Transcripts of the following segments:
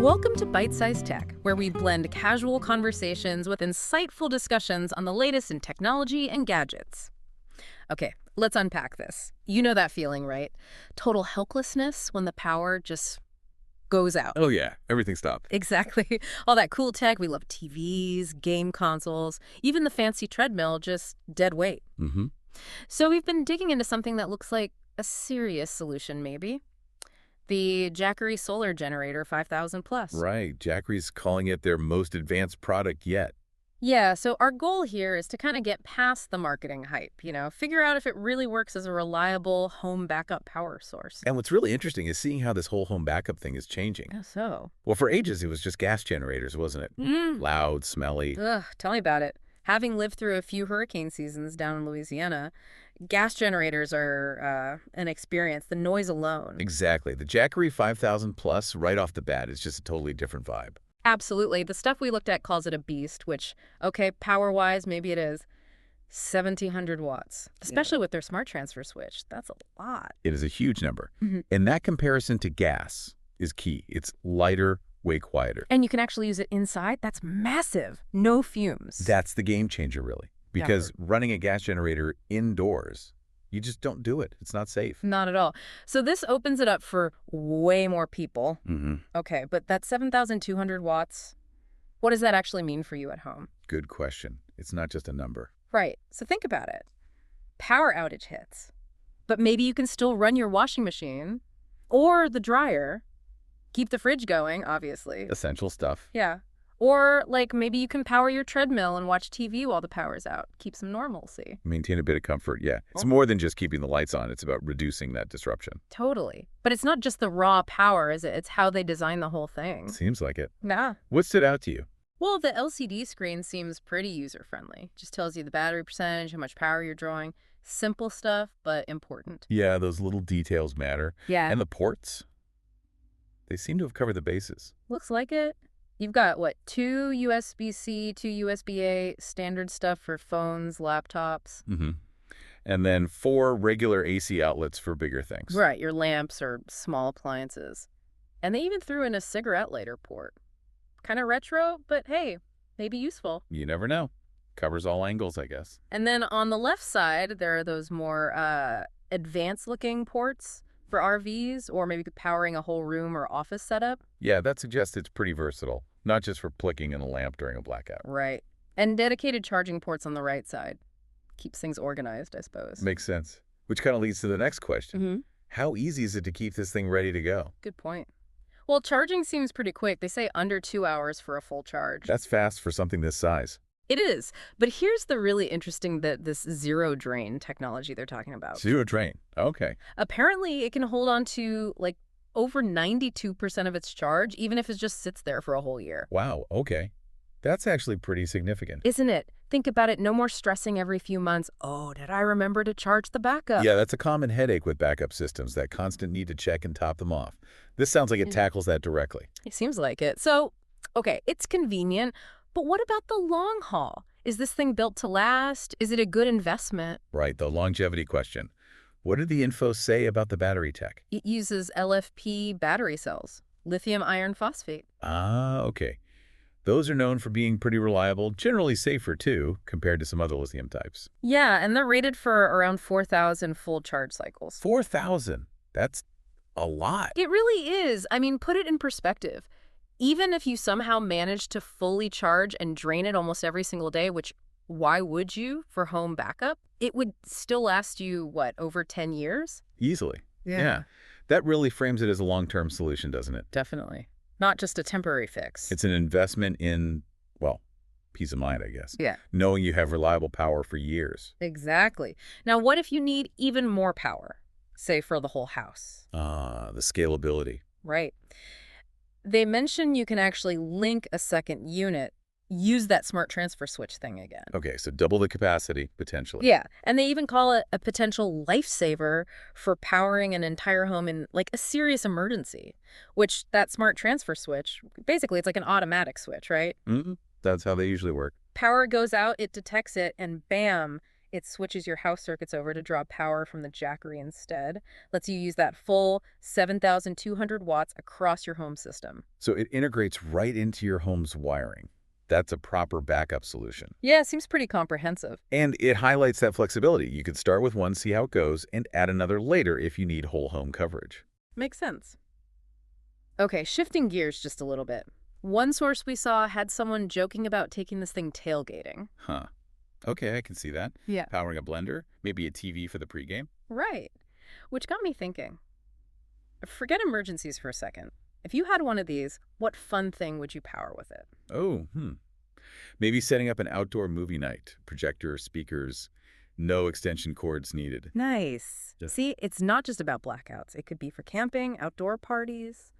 Welcome to Byte-Sized Tech, where we blend casual conversations with insightful discussions on the latest in technology and gadgets. Okay, let's unpack this. You know that feeling, right? Total helplessness when the power just goes out. Oh yeah, everything stopped. Exactly. All that cool tech. We love TVs, game consoles, even the fancy treadmill, just dead weight. Mm-hmm. So we've been digging into something that looks like a serious solution, maybe. The Jackery solar generator 5000 plus. Right, Jackery's calling it their most advanced product yet. Yeah, so our goal here is to kind of get past the marketing hype, figure out if it really works as a reliable home backup power source. And what's really interesting is seeing how this whole home backup thing is changing. Yeah, so? Well, for ages, it was just gas generators, wasn't it? Loud, smelly. Ugh, tell me about it. Having lived through a few hurricane seasons down in Louisiana, gas generators are an experience, the noise alone. Exactly. The Jackery 5000 Plus, right off the bat, is just a totally different vibe. Absolutely. The stuff we looked at calls it a beast, which, okay, power-wise, maybe it is 1,700 watts, especially with their smart transfer switch. That's a lot. It is a huge number. And that comparison to gas is key. It's lighter, way quieter. And you can actually use it inside? That's massive. No fumes. That's the game changer, really. Because running a gas generator indoors, you just don't do it. It's not safe. Not at all. So this opens it up for way more people. Okay, but that 7,200 watts, what does that actually mean for you at home? Good question. It's not just a number. Right. So think about it. Power outage hits. But maybe you can still run your washing machine or the dryer. Keep the fridge going, obviously. Essential stuff. Yeah. Or, maybe you can power your treadmill and watch TV while the power's out. Keep some normalcy. Maintain a bit of comfort, yeah. It's more than just keeping the lights on. It's about reducing that disruption. Totally. But it's not just the raw power, is it? It's how they design the whole thing. Seems like it. Nah. What stood out to you? Well, the LCD screen seems pretty user-friendly. Just tells you the battery percentage, how much power you're drawing. Simple stuff, but important. Yeah, those little details matter. Yeah. And the ports? They seem to have covered the bases. Looks like it. You've got, 2 USB-C, 2 USB-A, standard stuff for phones, laptops. And then 4 regular AC outlets for bigger things. Right, your lamps or small appliances. And they even threw in a cigarette lighter port. Kind of retro, but hey, maybe useful. You never know. Covers all angles, I guess. And then on the left side, there are those more advanced-looking ports for RVs, or maybe powering a whole room or office setup. Yeah, that suggests it's pretty versatile, not just for flicking in a lamp during a blackout. Right. And dedicated charging ports on the right side. Keeps things organized, I suppose. Makes sense. Which kind of leads to the next question. How easy is it to keep this thing ready to go? Good point. Well, charging seems pretty quick. They say under 2 hours for a full charge. That's fast for something this size. It is. But here's the really interesting this zero drain technology they're talking about. Zero drain. Okay. Apparently, it can hold on to over 92% of its charge, even if it just sits there for a whole year. Wow. Okay. That's actually pretty significant. Isn't it? Think about it. No more stressing every few months. Oh, did I remember to charge the backup? Yeah, that's a common headache with backup systems, that constant need to check and top them off. This sounds like it tackles that directly. It seems like it. So, okay, it's convenient. But what about the long haul? Is this thing built to last? Is it a good investment? Right, the longevity question. What did the info say about the battery tech? It uses LFP battery cells, lithium iron phosphate. Ah, okay. Those are known for being pretty reliable, generally safer too, compared to some other lithium types. Yeah, and they're rated for around 4,000 full charge cycles. 4,000? That's a lot. It really is. I mean, put it in perspective. Even if you somehow manage to fully charge and drain it almost every single day, which why would you for home backup? It would still last you, over 10 years? Easily. Yeah. That really frames it as a long-term solution, doesn't it? Definitely. Not just a temporary fix. It's an investment in, peace of mind, I guess. Yeah. Knowing you have reliable power for years. Exactly. Now, what if you need even more power, say for the whole house? The scalability. Right. They mention you can actually link a second unit, use that smart transfer switch thing again. Okay, so double the capacity, potentially. Yeah, and they even call it a potential lifesaver for powering an entire home in, a serious emergency, which that smart transfer switch, basically, it's like an automatic switch, right? That's how they usually work. Power goes out, it detects it, and bam, It switches your house circuits over to draw power from the Jackery instead, lets you use that full 7,200 watts across your home system. So it integrates right into your home's wiring. That's a proper backup solution. Yeah, it seems pretty comprehensive. And it highlights that flexibility. You could start with one, see how it goes, and add another later if you need whole home coverage. Makes sense. Okay, shifting gears just a little bit. One source we saw had someone joking about taking this thing tailgating. Huh. Okay, I can see that. Yeah. Powering a blender, maybe a TV for the pregame. Right. Which got me thinking. Forget emergencies for a second. If you had one of these, what fun thing would you power with it? Oh, Maybe setting up an outdoor movie night. Projector, speakers, no extension cords needed. Nice. Yeah. See, it's not just about blackouts. It could be for camping, outdoor parties.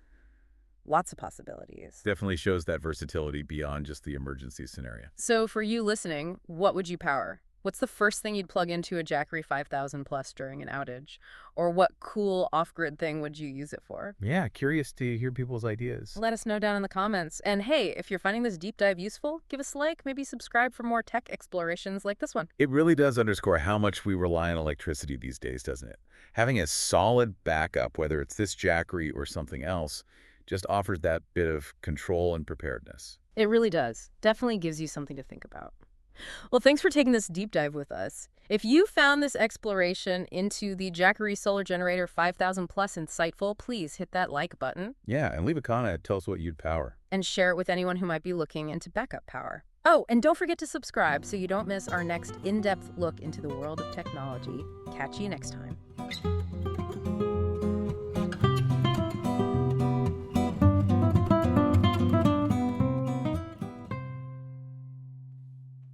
Lots of possibilities. Definitely shows that versatility beyond just the emergency scenario. So for you listening, what would you power? What's the first thing you'd plug into a Jackery 5000 Plus during an outage? Or what cool off-grid thing would you use it for? Yeah, curious to hear people's ideas. Let us know down in the comments. And hey, if you're finding this deep dive useful, give us a like, maybe subscribe for more tech explorations like this one. It really does underscore how much we rely on electricity these days, doesn't it? Having a solid backup, whether it's this Jackery or something else, just offers that bit of control and preparedness. It really does. Definitely gives you something to think about. Well, thanks for taking this deep dive with us. If you found this exploration into the Jackery Solar Generator 5000 Plus insightful, please hit that like button. Yeah, and leave a comment. Tell us what you'd power. And share it with anyone who might be looking into backup power. Oh, and don't forget to subscribe so you don't miss our next in-depth look into the world of technology. Catch you next time.